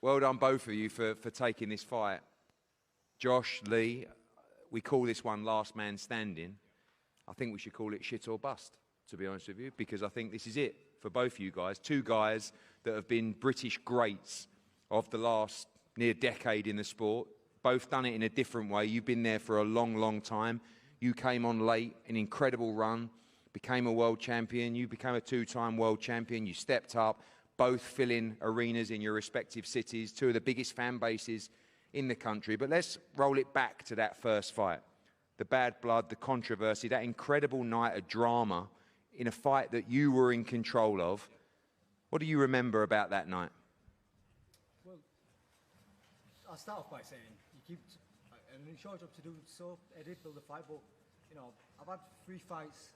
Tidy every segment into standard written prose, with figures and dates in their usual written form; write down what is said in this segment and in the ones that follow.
Well done, both of you, for taking this fight. Josh, Leigh, we call this one last man standing. I think we should call it shit or bust, to be honest with you, because I think this is it for both of you guys. Two guys that have been British greats of the last near decade in the sport. Both done it in a different way. You've been there for a long, long time. You came on late, an incredible run, became a world champion. You became a two-time world champion. You stepped up, both filling arenas in your respective cities, two of the biggest fan bases in the country. But let's roll it back to that first fight. The bad blood, the controversy, that incredible night of drama in a fight that you were in control of. What do you remember about that night? Well, I'll start off by saying you keep, and it's your job to do so, Eddie, build a fight, but, you know, I've had 3 fights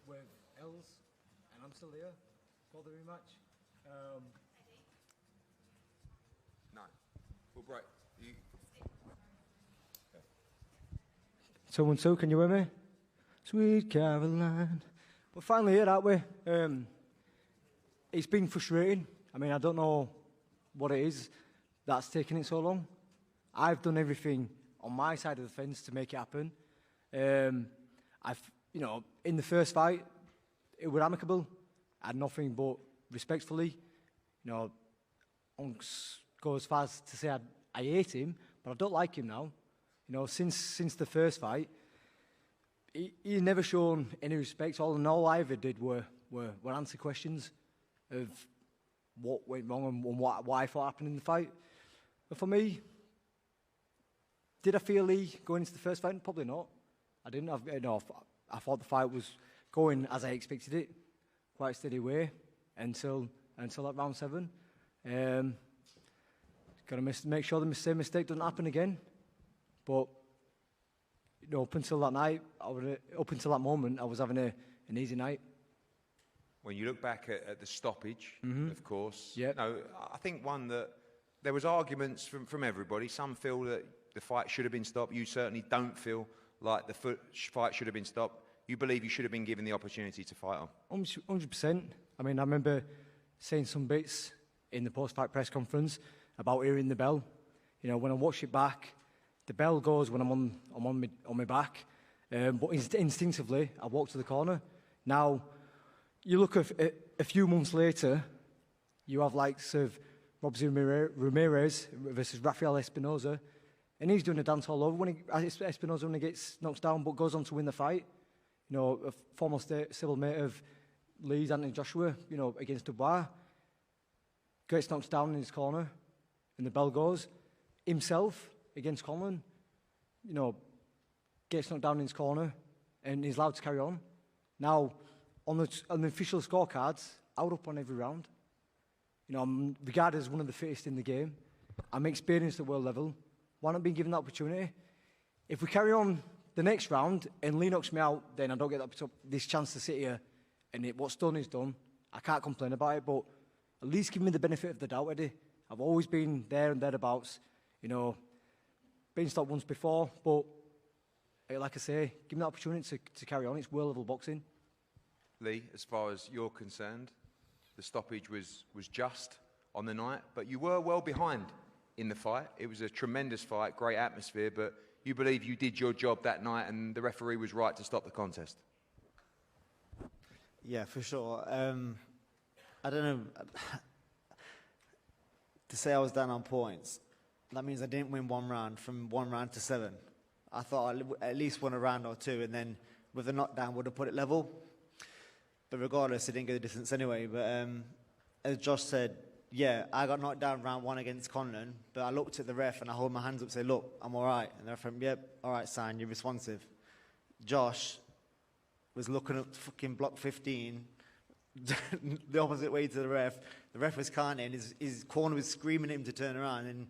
with L's, and I'm still here for the rematch. No. Well, Brett, you... 2-1-2, can you hear me? Sweet Caroline. We're finally here, aren't we? It's been frustrating. I mean, I don't know what it is that's taken it so long. I've done everything on my side of the fence to make it happen. You know, in the first fight, it was amicable. I had nothing but respectfully. You know, I go as far as to say I hate him, but I don't like him now. You know, since the first fight, he's never shown any respect. All I ever did were answer questions of what went wrong and what I thought happened in the fight. But for me, did I feel Leigh going into the first fight? Probably not. I didn't. I thought the fight was going as I expected it, quite a steady way until that round 7. Got to make sure the same mistake doesn't happen again. But you know, up until that night, up until that moment, I was having an easy night. When you look back at the stoppage, of course, yep. No, I think one that there was arguments from everybody. Some feel that the fight should have been stopped. You certainly don't feel like the fight should have been stopped. You believe you should have been given the opportunity to fight on. 100%. I mean, I remember saying some bits in the post-fight press conference about hearing the bell. You know, when I watch it back, the bell goes when I'm on my back, but instinctively I walk to the corner. Now, you look at a few months later, you have likes of Robson Ramirez versus Rafael Espinoza, and he's doing a dance all over when Espinoza only gets knocked down, but goes on to win the fight. You know, a former stablemate of Leigh's, Anthony Joshua, you know, against Dubois, gets knocked down in his corner, and the bell goes. Himself against Conlon, you know, gets knocked down in his corner, and he's allowed to carry on. Now, on the official scorecards, out up on every round. You know, I'm regarded as one of the fittest in the game. I'm experienced at world level. Why not be given that opportunity? If we carry on the next round and Leigh knocks me out, then I don't get this chance to sit here, and what's done is done. I can't complain about it, but at least give me the benefit of the doubt, Eddie. I've always been there and thereabouts. You know, been stopped once before, but like I say, give me the opportunity to carry on. It's world level boxing. Leigh, as far as you're concerned, the stoppage was just on the night, but you were well behind in the fight. It was a tremendous fight, great atmosphere, but you believe you did your job that night and the referee was right to stop the contest? Yeah, for sure. I don't know. To say I was down on points, that means I didn't win one round, from 1 round to 7. I thought I at least won a round or 2, and then with the knockdown would have put it level. But regardless, it didn't get the distance anyway. But as Josh said, yeah, I got knocked down round 1 against Conlon, but I looked at the ref and I hold my hands up and say, look, I'm all right. And the ref went, yep, all right, sign, you're responsive. Josh was looking at fucking block 15, the opposite way to the ref. The ref was counting, his corner was screaming at him to turn around, and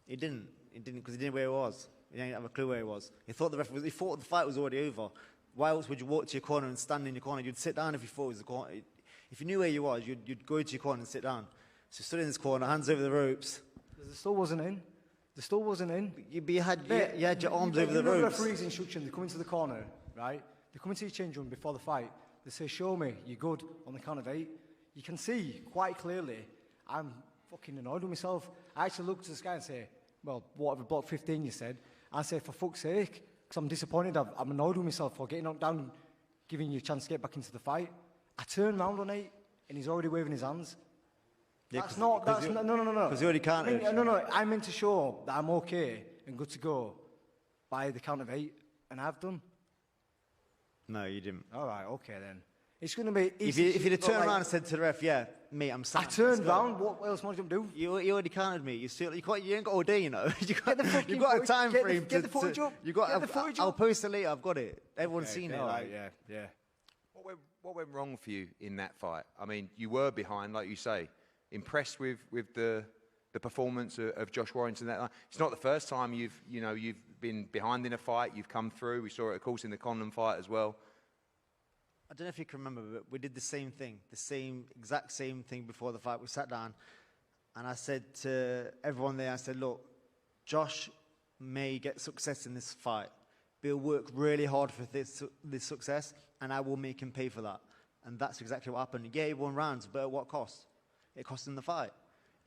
he didn't because he didn't know where he was. He didn't have a clue where he was. He thought the fight was already over. Why else would you walk to your corner and stand in your corner? You'd sit down if you thought it was the corner. If you knew where you was, you'd go to your corner and sit down. So he stood in his corner, hands over the ropes. The still wasn't in. The still wasn't in. You had your arms over the ropes. The referee's instruction, they come into the corner, right? They come into your change room before the fight. They say, show me, you're good, on the count of 8. You can see quite clearly I'm fucking annoyed with myself. I actually looked to the guy and say, well, whatever, block 15 you said. I say, for fuck's sake, because I'm disappointed. I'm annoyed with myself for getting knocked down and giving you a chance to get back into the fight. I turned round on 8, and he's already waving his hands. Yeah, No. Because you already counted. No. I meant to show that I'm okay and good to go by the count of 8, and I've done. No, you didn't. All right, okay then. It's going to be... If you'd have turned around and said to the ref, yeah, mate, I'm sad. I turned round, what else am I going to do? You already counted me. You ain't got all day, you know. You've got a footage, time frame get the footage up. I'll post it later. I've got it. Everyone's seen it. Right, yeah. What went wrong for you in that fight? I mean, you were behind, like you say. Impressed with the performance of Josh Warrington that night. It's not the first time you've been behind in a fight. You've come through. We saw it, of course, in the Conlon fight as well. I don't know if you can remember, but we did the same thing, exact same thing before the fight. We sat down, and I said to everyone there, I said, look, Josh may get success in this fight, but he'll work really hard for this success, and I will make him pay for that. And that's exactly what happened. Yeah, he won rounds, but at what cost? It cost him the fight.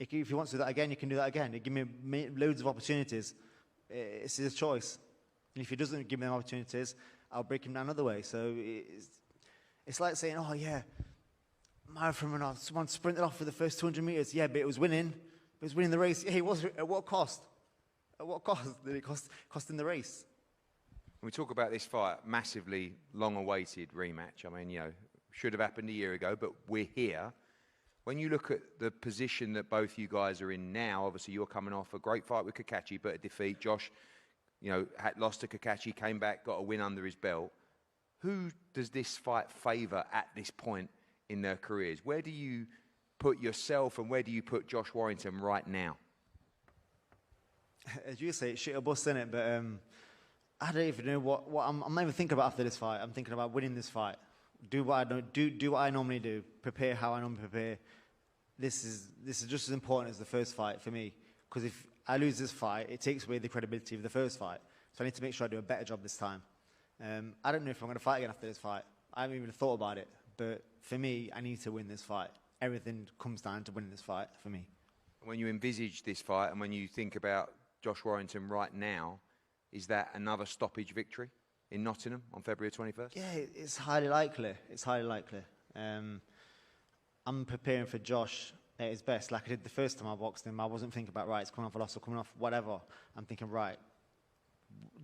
If he wants to do that again, he can do that again. He give me loads of opportunities. It's his choice. And if he doesn't give me them opportunities, I'll break him down another way. So it's like saying, oh, yeah, marathon runner, someone sprinted off for the first 200 metres. Yeah, but it was winning. It was winning the race. Yeah, he was. At what cost? At what cost did it cost him the race? When we talk about this fight, massively long-awaited rematch. I mean, should have happened a year ago, but we're here. When you look at the position that both you guys are in now, obviously you're coming off a great fight with Kakachi, but a defeat. Josh, had lost to Kakachi, came back, got a win under his belt. Who does this fight favour at this point in their careers? Where do you put yourself and where do you put Josh Warrington right now? As you say, it's shit or bust, innit? But I don't even know what I'm not even thinking about after this fight. I'm thinking about winning this fight. Do what I normally do. Prepare how I normally prepare. This is just as important as the first fight for me. Because if I lose this fight, it takes away the credibility of the first fight. So I need to make sure I do a better job this time. I don't know if I'm going to fight again after this fight. I haven't even thought about it. But for me, I need to win this fight. Everything comes down to winning this fight for me. When you envisage this fight and when you think about Josh Warrington right now, is that another stoppage victory in Nottingham on February 21st? Yeah, it's highly likely. It's highly likely. I'm preparing for Josh at his best. Like I did the first time I boxed him, I wasn't thinking about, right, it's coming off a loss or coming off whatever. I'm thinking, right,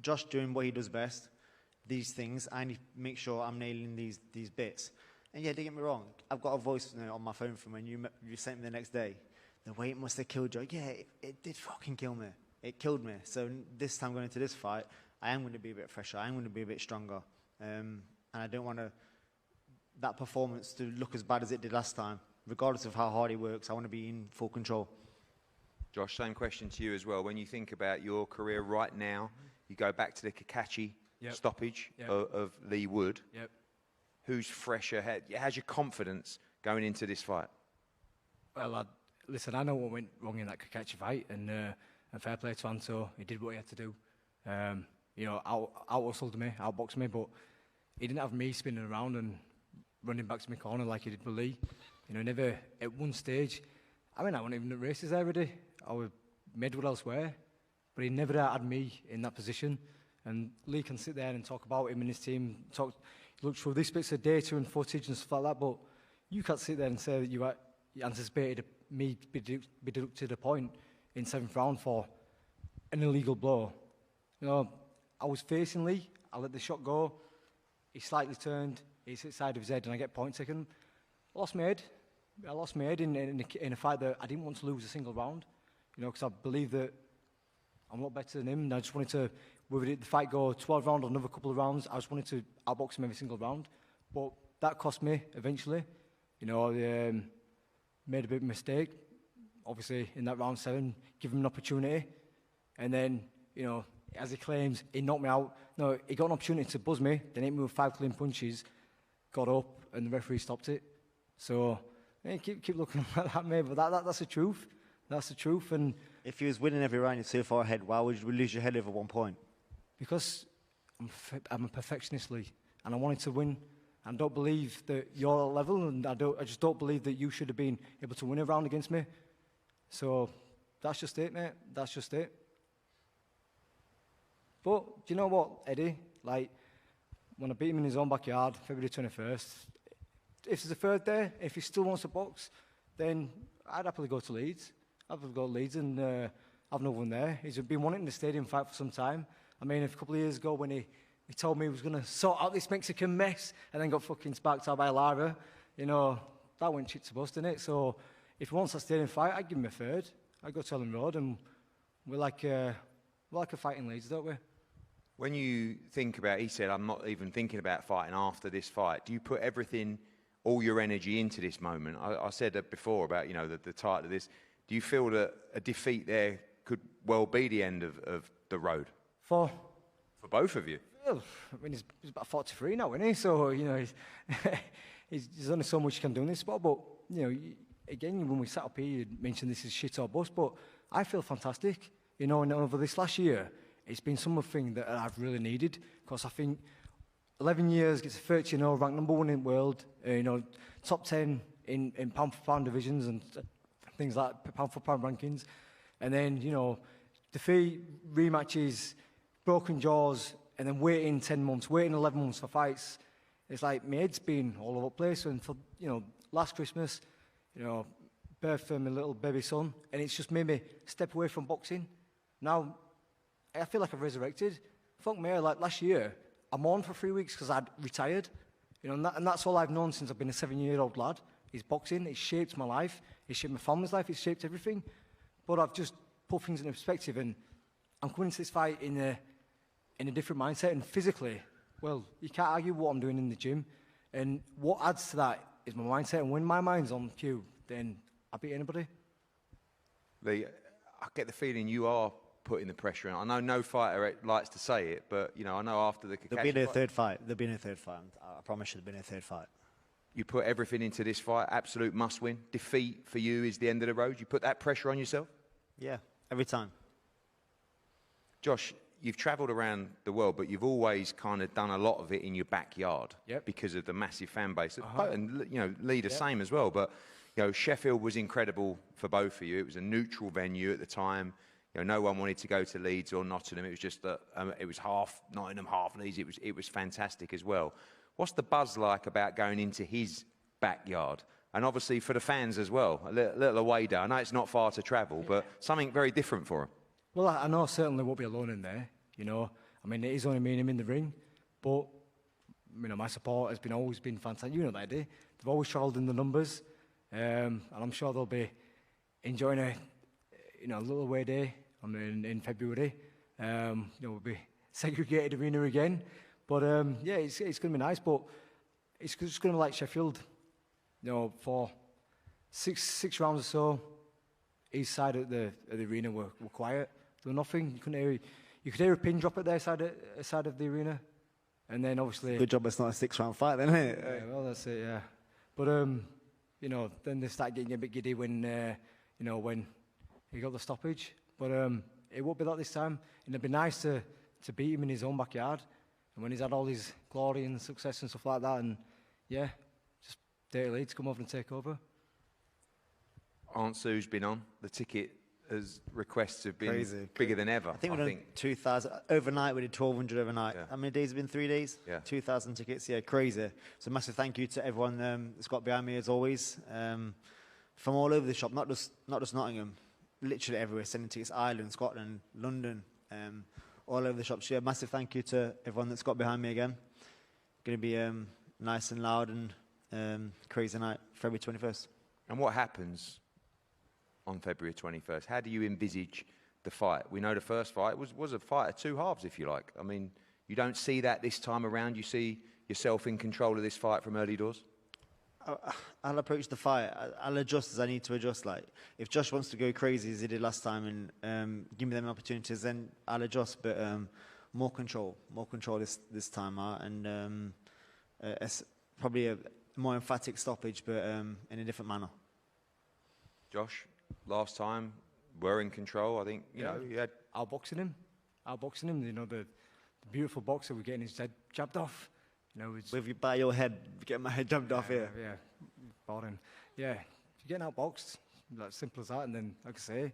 Josh doing what he does best, these things, I need to make sure I'm nailing these bits. And yeah, don't get me wrong, I've got a voice note on my phone from when you sent me the next day. The weight must have killed you. Yeah, it did fucking kill me. It killed me. So this time going into this fight, I am going to be a bit fresher. I am going to be a bit stronger. And I don't want that performance to look as bad as it did last time. Regardless of how hard he works, I want to be in full control. Josh, same question to you as well. When you think about your career right now, you go back to the Kakachi stoppage of Leigh Wood. Yep. Who's fresher? How's your confidence going into this fight? Well, listen, I know what went wrong in that Kakachi fight, and fair play to Anto. He did what he had to do. Out-hustled me, outboxed me, but he didn't have me spinning around and running back to my corner like he did with Leigh. Never at one stage. I mean, I wasn't even at races already. I was medal elsewhere, but he never had me in that position. And Leigh can sit there and talk about him and his team, look through these bits of data and footage and stuff like that, but you can't sit there and say that you anticipated me be deducted a point in 7th round for an illegal blow. I was facing Leigh, I let the shot go, he slightly turned, he hit the side of his head and I get point taken. I lost my head in a fight that I didn't want to lose a single round, because I believe that I'm a lot better than him, and I just wanted to, whether the fight go 12 rounds or another couple of rounds, I just wanted to outbox him every single round. But that cost me eventually. I made a bit of a mistake, obviously, in that round 7, give him an opportunity. And then, as he claims, he knocked me out. No, he got an opportunity to buzz me, then hit me with 5 clean punches, got up, and the referee stopped it. So, keep looking at that, mate, but that's the truth. That's the truth. And if you was winning every round, you're so far ahead, why would you lose your head over 1 point? Because I'm a perfectionist, Leigh, and I wanted to win. I don't believe that you're at level, and I just don't believe that you should have been able to win a round against me. So that's just it, mate. That's just it. But do you know what, Eddie? Like, when I beat him in his own backyard, February 21st, if there's a third day, if he still wants to box, then I'd happily go to Leeds. I'd happily go to Leeds and have another one there. He's been wanting the stadium fight for some time. I mean, a couple of years ago when he told me he was going to sort out this Mexican mess and then got fucking sparked out by Lara, you know, that went shit to bust, didn't it? So if he wants that stadium fight, I'd give him a third. I'd go to Ellen Road, and we're like a fight in Leeds, don't we? When you think about, he said, I'm not even thinking about fighting after this fight. Do you put everything, all your energy into this moment? I said that before about, you know, the title of this. Do you feel that a defeat there could well be the end of the road? For both of you? Well, I mean, he's about 43 now, isn't he? So, you know, there's only so much you can do in this sport. But, you know, again, when we sat up here, you mentioned this is shit or bust, but I feel fantastic. You know, and over this last year, it's been something that I've really needed, because I think 11 years, gets a 30-0, ranked number 1 in the world, you know, top 10 in pound-for-pound divisions and things like pound-for-pound rankings. And then, you know, defeat, rematches, broken jaws, and then waiting 10 months, waiting 11 months for fights. It's like my head's been all over the place. And for, you know, last Christmas, you know, birth for my little baby son, and it's just made me step away from boxing. Now, I feel like I've resurrected. Fuck me, like last year, I'm on for 3 weeks because I'd retired. You know, and that's all I've known since I've been a 7-year-old lad, is boxing. It's shaped my life, it's shaped my family's life, it's shaped everything. But I've just put things into perspective, and I'm coming into this fight in a different mindset, and physically, well, you can't argue what I'm doing in the gym. And what adds to that is my mindset, and when my mind's on cue, then I beat anybody. Leigh, I get the feeling you are putting the pressure on. I know no fighter likes to say it, but, you know, I know after the Kakashi There'll be no third fight. There'll be no third fight. I promise you there'll be no third fight. You put everything into this fight, absolute must-win. Defeat for you is the end of the road. You put that pressure on yourself? Yeah, every time. Josh, you've travelled around the world, but you've always kind of done a lot of it in your backyard. Yep. Because of the massive fan base. And, you know, Leigh the same as well. But, you know, Sheffield was incredible for both of you. It was a neutral venue at the time. You know, no one wanted to go to Leeds or Nottingham. It was just that it was half Nottingham, half Leeds. It was fantastic as well. What's the buzz like about going into his backyard? And obviously for the fans as well, a little away day. I know it's not far to travel, but something very different for them. Well, I know I certainly won't be alone in there, you know. I mean, it is only me and him in the ring, but, you know, my support has always been fantastic. You know that, Eddie. They've always travelled in the numbers, and I'm sure they'll be enjoying a little away day in February. You know, we'll be segregated arena again. But, yeah, it's going to be nice, but it's just going to be like Sheffield. You know, for six rounds or so, each side of the arena were quiet. There was nothing. You could hear a pin drop at their side of the arena. And then, obviously... Good job it's not a 6-round fight then, isn't it? Yeah, well, that's it, yeah. But, you know, then they start getting a bit giddy when he got the stoppage. But it won't be that this time. And it'd be nice to beat him in his own backyard. And when he's had all his glory and success and stuff like that. And, yeah, just Dirty Leigh to come over and take over. Aunt Sue's been on. The ticket requests have been Crazy. Bigger than ever. I think we did 2,000 overnight. We did 1,200 overnight. Yeah. How many days have been? 3 days. Yeah. 2,000 tickets. Yeah, crazy. So massive thank you to everyone that's got behind me as always. From all over the shop, not just Nottingham, literally everywhere. Sending tickets, Ireland, Scotland, London, all over the shop. So yeah, massive thank you to everyone that's got behind me again. Going to be nice and loud and crazy night, February 21st. And what happens on February 21st? How do you envisage the fight? We know the first fight was a fight of two halves, if you like. I mean, you don't see that this time around. You see yourself in control of this fight from early doors? I'll approach the fight. I'll adjust as I need to adjust. Like, if Josh wants to go crazy as he did last time and give me them opportunities, then I'll adjust. But more control this time out, and it's probably a more emphatic stoppage, but in a different manner. Josh, last time we're in control. I think you know you had outboxing him. You know, the beautiful boxer we're getting his head jabbed off. You know, with you by your head, getting my head jabbed off here. Yeah, boring. Yeah, you're getting outboxed. Like, simple as that. And then, like I say,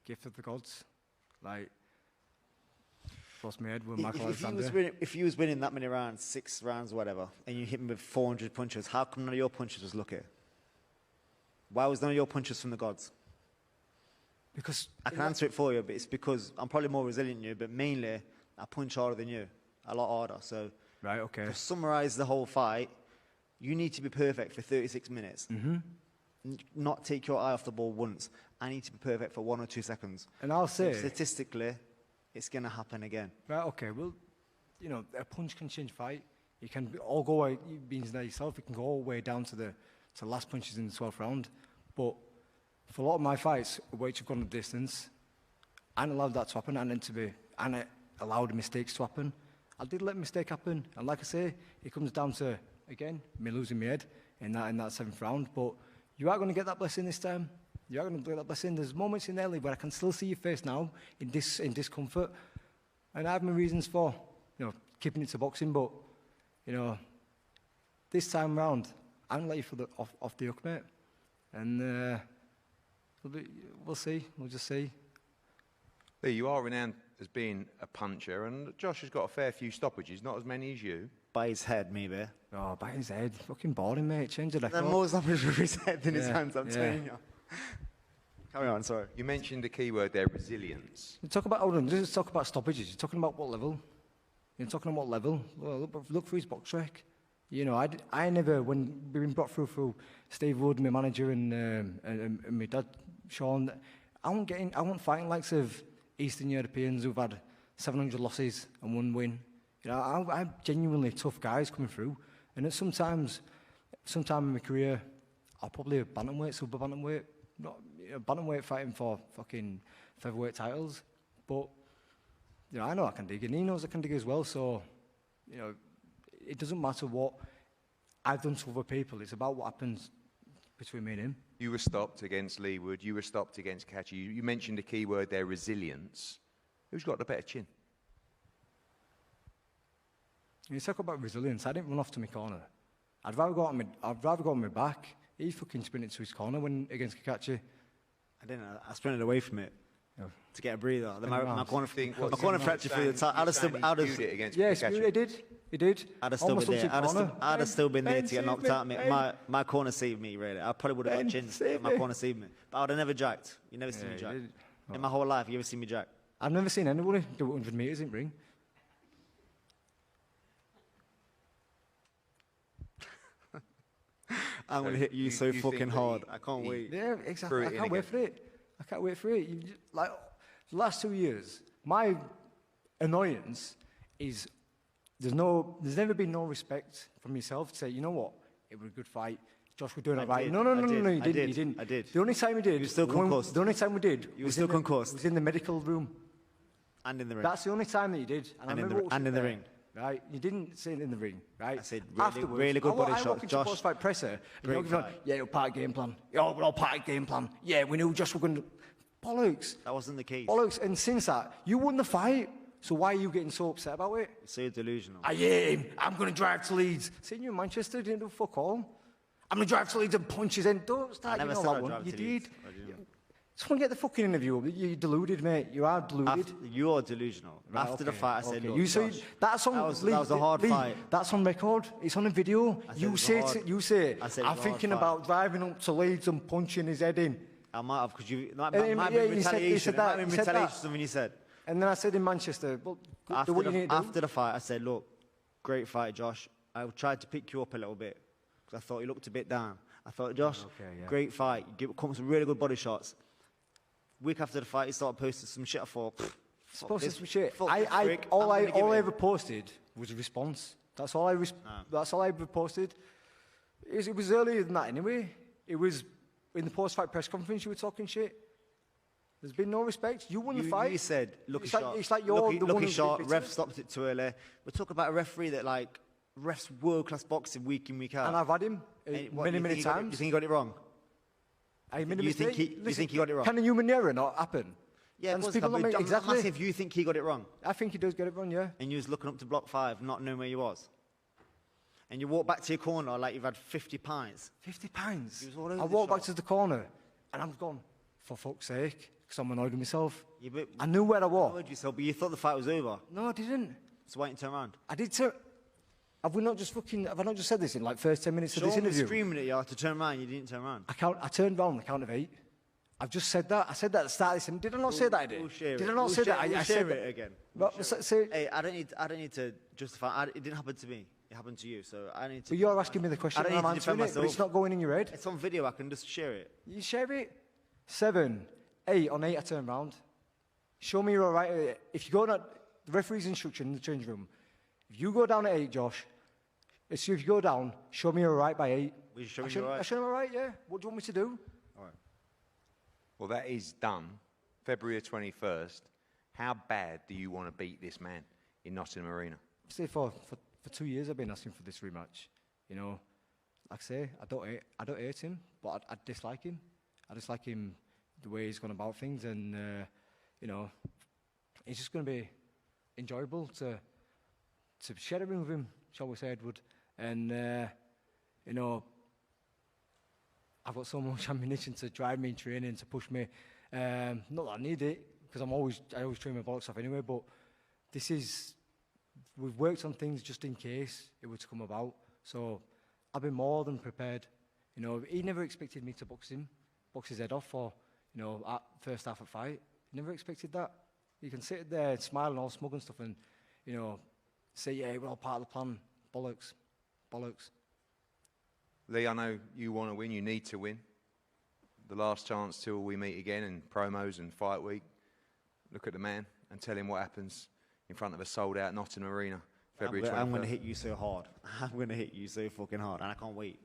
gift of the gods. Like, lost my head with Michael Alexander. If you was winning that many rounds, 6 rounds, whatever, and you hit me with 400 punches, how come none of your punches was lucky? Why was none of your punches from the gods? Because I can answer it for you, but it's because I'm probably more resilient than you, but mainly I punch harder than you, a lot harder. So, right, okay. to summarise the whole fight, you need to be perfect for 36 minutes. Not take your eye off the ball once. I need to be perfect for 1 or 2 seconds. And I'll say, statistically, it's going to happen again. Right, okay, well, you know, a punch can change fight. You can all go away, being there yourself, you can go all the way down to the last punches in the 12th round. But for a lot of my fights, which have gone the distance, I ain't allowed that to happen. I ain't allowed mistakes to happen. I did let a mistake happen. And like I say, it comes down to, again, me losing my head in that 7th round. But you are going to get that blessing this time. You are going to get that blessing. There's moments in there where I can still see your face now in discomfort. And I have my reasons for, you know, keeping it to boxing. But, you know, this time round, I'm going to let you off the hook, mate. And we'll see. We'll just see. Leigh, you are renowned as being a puncher, and Josh has got a fair few stoppages, not as many as you. By his head, maybe. Oh, by his head. Fucking boring, mate. Change the record. There are more stoppage with his head than his hands, I'm telling you. Carry on, sorry. You mentioned the key word there, resilience. You talk about, hold on, just talk about stoppages. You're talking about what level? You're talking about what level? Well, look through his box rec. You know, I never, when we've been brought through Steve Wood, my manager, and my dad, Sean, I won't fighting likes of Eastern Europeans who've had 700 losses and 1 win. You know, I'm genuinely tough guys coming through. And at sometime in my career, I'll probably have bantamweight, super bantamweight, not bantamweight fighting for fucking featherweight titles. But, you know, I know I can dig, and he knows I can dig as well. So, you know, it doesn't matter what I've done to other people. It's about what happens between me and him. You were stopped against Leigh Wood. You were stopped against Kachi. You mentioned the key word there, resilience. Who's got the better chin? You talk about resilience. I didn't run off to my corner. I'd rather go on my back. He fucking sprinted to his corner when against Kachi. I didn't. I sprinted away from it to get a breather. My corner fractured through the top. He did. I'd have still been there. I'd have still been there to get knocked out. My corner saved me, really. I probably would have got chins, but my corner saved me. But I would have never jacked. You never seen me jack. In my whole life, you ever seen me jack? I've never seen anybody do 100 metres in ring. I'm going to hit you so fucking hard. I can't wait. Yeah, exactly. I can't wait for it. Like, the last 2 years, my annoyance is there's never been no respect from yourself to say, you know what, it was a good fight. Josh, we're doing it right. No, you didn't. I did. The only time we did. You were still concussed. The only time we did. You were still concussed. Was in the medical room. And in the ring. That's the only time that you did. And in the ring. Right, you didn't say it in the ring, right? I said really good body shots. I walked into post-fight presser, and you're going, yeah, you're part of game plan. Yeah, we're all part of game plan. Yeah, we knew Josh were going to... Bollocks. That wasn't the case. Bollocks, and since that, you won the fight, so why are you getting so upset about it? So you're delusional. I am. I'm going to drive to Leeds. Seeing you in Manchester, didn't do fuck all. I'm going to drive to Leeds and punch his end. Don't start, you know that one. You did. Someone get the fucking interview. You're deluded, mate. You are deluded. You're delusional. Right, After the fight, I said, look, Josh, that was a hard fight. That's on record. It's on a video. You say, I'm thinking about driving up to Leeds and punching his head in. I might have, because you... Might be retaliation. It might be retaliation, something you said. And then I said in Manchester, well, after the fight, I said, look, great fight, Josh. I tried to pick you up a little bit, because I thought you looked a bit down. I thought, Josh, great fight. You come with some really good body shots. Week after the fight, he started posting some shit. I thought, posting some shit. All I ever posted was a response. That's all I ever posted. It was earlier than that anyway. It was in the post-fight press conference. You were talking shit. There's been no respect. You won the fight. You said, lucky shot. It's like you're the lucky shot. Ref stopped it too early. We're talking about a referee that refs world-class boxing week in, week out. And I've had him many times. You think he got it wrong? You think he got it wrong? Can a human error not happen? Yeah, exactly. Massive. You think he got it wrong? I think he does get it wrong, yeah. And you was looking up to block 5, not knowing where you was. And you walk back to your corner like you've had 50 pints. 50 pints? He was all over I walked back to the corner, And I'm gone, for fuck's sake, because I'm annoyed with myself. Yeah, but I knew where I was. annoyed yourself, but you thought the fight was over. No, I didn't. So why didn't you turn around? I did too. Have I not just said this in like first 10 minutes of this Sean was interview? screaming at you to turn around, you didn't turn around. I turned round on the count of 8. I've just said that. I said that at the start of this, and did I not say that I did? We'll share Did it. I not We'll say share- that? I we'll said share that. it again. Well, say, Hey, I don't need to justify. It didn't happen to me. It happened to you. So I need to. but you're asking me the question, I don't and need I'm to defend answering it, but it's myself. not going in your head. It's on video. I can just share it. You share it. 7, 8 on 8. I turn round. Show me you're all right. If you go down, the referee's instruction in the change room. If you go down at 8, Josh. So if you go down, show me you're all right by 8. Will you show me I you're all right? I show him all right. Yeah. What do you want me to do? All right. Well, that is done. February 21st. How bad do you want to beat this man in Nottingham Arena? Say for 2 years I've been asking for this rematch. You know, like I say, I don't hate him, but I dislike him. I dislike him the way he's gone about things, and you know, it's just going to be enjoyable to share a ring with him, shall we say, Edward. And you know, I've got so much ammunition to drive me in training, to push me. Not that I need it, because I always train my bollocks off anyway. But we've worked on things just in case it were to come about. So I've been more than prepared. You know, he never expected me to box his head off for, you know, at first half of fight. He never expected that. You can sit there and smile and all smug and stuff, and you know, say, yeah, we're all part of the plan. Bollocks. Leigh, I know you want to win. You need to win. The last chance till we meet again in promos and fight week. Look at the man and tell him what happens in front of a sold-out Nottingham Arena, February 21st. I'm going to hit you so hard. I'm going to hit you so fucking hard, and I can't wait.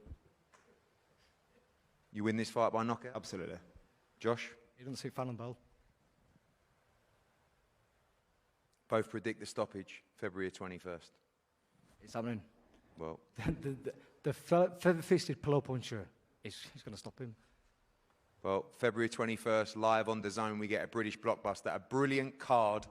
You win this fight by knockout? Absolutely. Josh? You don't see Fallon Bell. Both predict the stoppage, February 21st. It's happening. Well, the feather-fisted pillow puncher is going to stop him. well, February 21st, live on DAZN, we get a British blockbuster, a brilliant card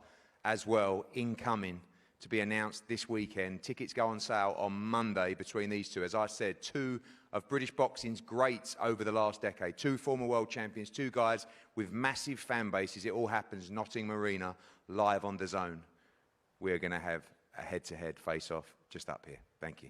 as well, incoming, to be announced this weekend. Tickets go on sale on Monday between these two. As I said, 2 of British boxing's greats over the last decade. 2 former world champions, 2 guys with massive fan bases. It all happens Nottingham Arena, live on DAZN. We're going to have a head-to-head face-off just up here. Thank you.